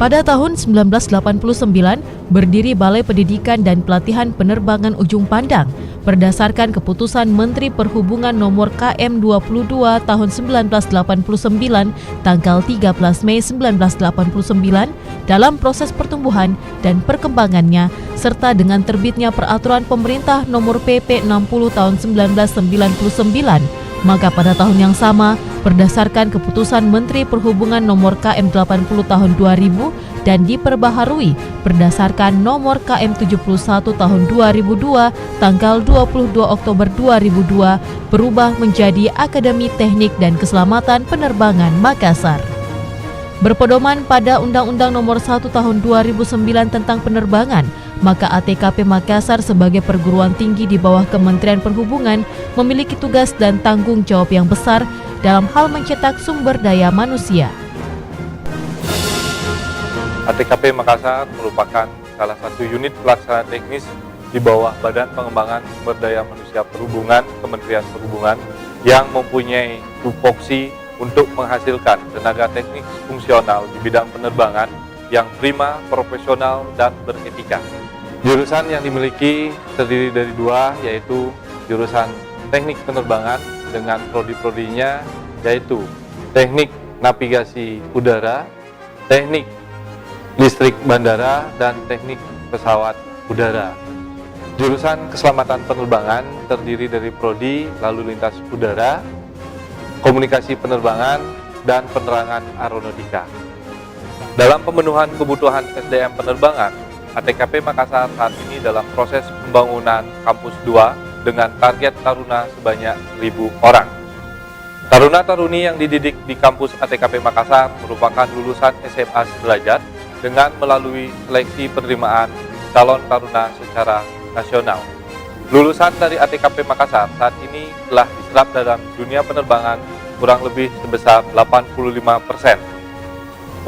Pada tahun 1989, berdiri Balai Pendidikan dan Pelatihan Penerbangan Ujung Pandang berdasarkan keputusan Menteri Perhubungan nomor KM 22 tahun 1989 tanggal 13 Mei 1989 dalam proses pertumbuhan dan perkembangannya serta dengan terbitnya peraturan pemerintah nomor PP 60 tahun 1999. Maka pada tahun yang sama, berdasarkan keputusan Menteri Perhubungan nomor KM 80 tahun 2000 dan diperbaharui berdasarkan nomor KM 71 tahun 2002 tanggal 22 Oktober 2002 berubah menjadi Akademi Teknik dan Keselamatan Penerbangan Makassar. Berpedoman pada Undang-Undang Nomor 1 Tahun 2009 tentang penerbangan, maka ATKP Makassar sebagai perguruan tinggi di bawah Kementerian Perhubungan memiliki tugas dan tanggung jawab yang besar dalam hal mencetak sumber daya manusia. ATKP Makassar merupakan salah satu unit pelaksana teknis di bawah Badan Pengembangan Sumber Daya Manusia Perhubungan Kementerian Perhubungan yang mempunyai tupoksi untuk menghasilkan tenaga teknik fungsional di bidang penerbangan yang prima, profesional, dan beretika. Jurusan yang dimiliki terdiri dari dua, yaitu jurusan teknik penerbangan dengan prodi-prodinya, yaitu teknik navigasi udara, teknik listrik bandara, dan teknik pesawat udara. Jurusan keselamatan penerbangan terdiri dari prodi lalu lintas udara, komunikasi penerbangan, dan penerangan aeronautika. Dalam pemenuhan kebutuhan SDM penerbangan, ATKP Makassar saat ini dalam proses pembangunan kampus 2 dengan target taruna sebanyak 1.000 orang. Taruna-taruni yang dididik di kampus ATKP Makassar merupakan lulusan SMA sederajat dengan melalui seleksi penerimaan calon taruna secara nasional. Lulusan dari ATKP Makassar saat ini telah diserap dalam dunia penerbangan kurang lebih sebesar 85%.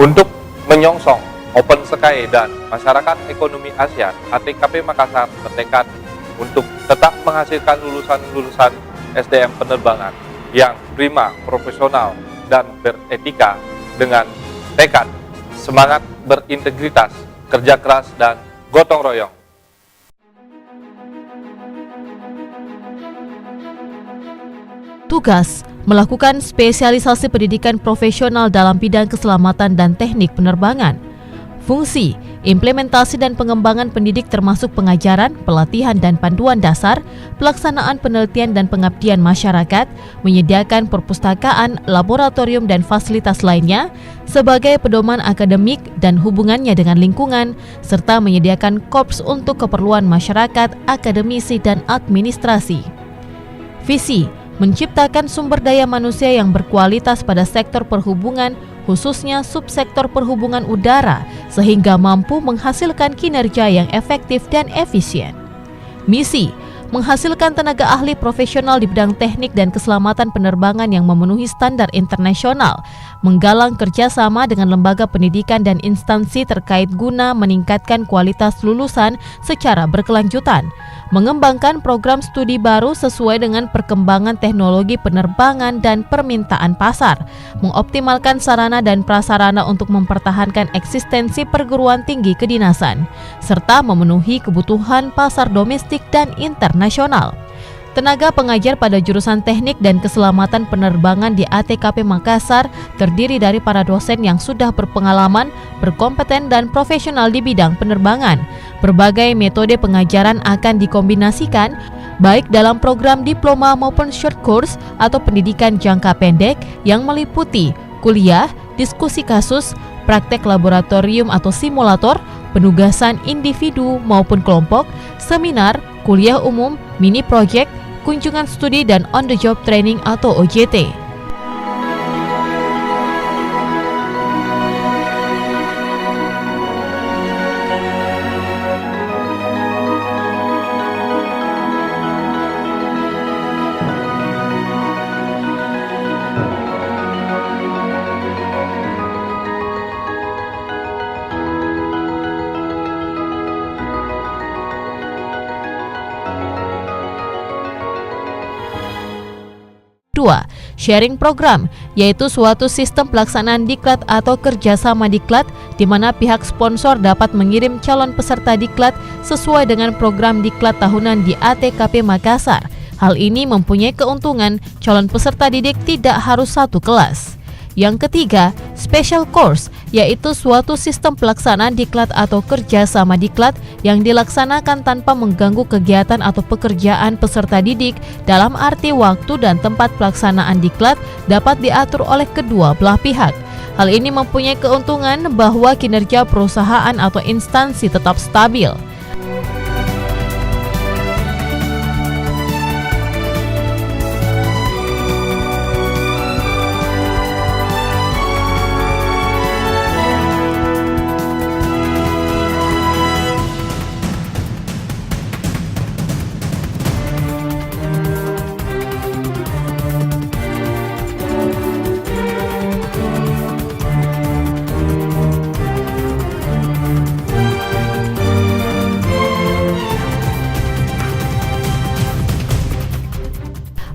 Untuk menyongsong Open Sky dan masyarakat ekonomi ASEAN, ATKP Makassar bertekad untuk tetap menghasilkan lulusan-lulusan SDM penerbangan yang prima, profesional, dan beretika dengan tekad, semangat berintegritas, kerja keras, dan gotong royong. Tugas melakukan spesialisasi pendidikan profesional dalam bidang keselamatan dan teknik penerbangan. Fungsi, implementasi dan pengembangan pendidik termasuk pengajaran, pelatihan dan panduan dasar, pelaksanaan penelitian dan pengabdian masyarakat, menyediakan perpustakaan, laboratorium dan fasilitas lainnya sebagai pedoman akademik dan hubungannya dengan lingkungan, serta menyediakan korps untuk keperluan masyarakat, akademisi dan administrasi. Visi, menciptakan sumber daya manusia yang berkualitas pada sektor perhubungan, khususnya subsektor perhubungan udara, sehingga mampu menghasilkan kinerja yang efektif dan efisien. Misi, menghasilkan tenaga ahli profesional di bidang teknik dan keselamatan penerbangan yang memenuhi standar internasional, menggalang kerjasama dengan lembaga pendidikan dan instansi terkait guna meningkatkan kualitas lulusan secara berkelanjutan, mengembangkan program studi baru sesuai dengan perkembangan teknologi penerbangan dan permintaan pasar, mengoptimalkan sarana dan prasarana untuk mempertahankan eksistensi perguruan tinggi kedinasan, serta memenuhi kebutuhan pasar domestik dan internasional. Tenaga pengajar pada jurusan teknik dan keselamatan penerbangan di ATKP Makassar terdiri dari para dosen yang sudah berpengalaman, berkompeten dan profesional di bidang penerbangan. Berbagai metode pengajaran akan dikombinasikan baik dalam program diploma maupun short course atau pendidikan jangka pendek yang meliputi kuliah, diskusi kasus, praktek laboratorium atau simulator, penugasan individu maupun kelompok, seminar, kuliah umum, mini project, kunjungan studi dan on the job training atau OJT. sharing program, yaitu suatu sistem pelaksanaan diklat atau kerjasama diklat di mana pihak sponsor dapat mengirim calon peserta diklat sesuai dengan program diklat tahunan di ATKP Makassar. Hal ini mempunyai keuntungan calon peserta didik tidak harus satu kelas. Yang ketiga, special course, yaitu suatu sistem pelaksanaan diklat atau kerjasama diklat yang dilaksanakan tanpa mengganggu kegiatan atau pekerjaan peserta didik dalam arti waktu dan tempat pelaksanaan diklat dapat diatur oleh kedua belah pihak. Hal ini mempunyai keuntungan bahwa kinerja perusahaan atau instansi tetap stabil.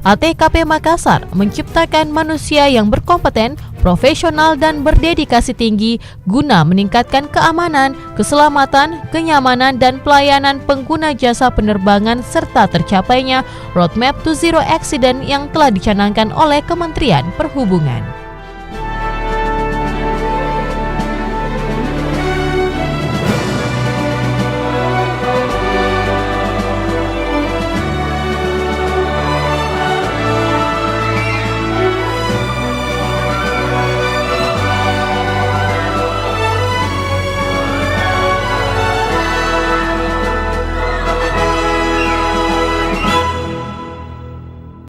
ATKP Makassar menciptakan manusia yang berkompeten, profesional dan berdedikasi tinggi guna meningkatkan keamanan, keselamatan, kenyamanan dan pelayanan pengguna jasa penerbangan serta tercapainya Roadmap to Zero Accident yang telah dicanangkan oleh Kementerian Perhubungan.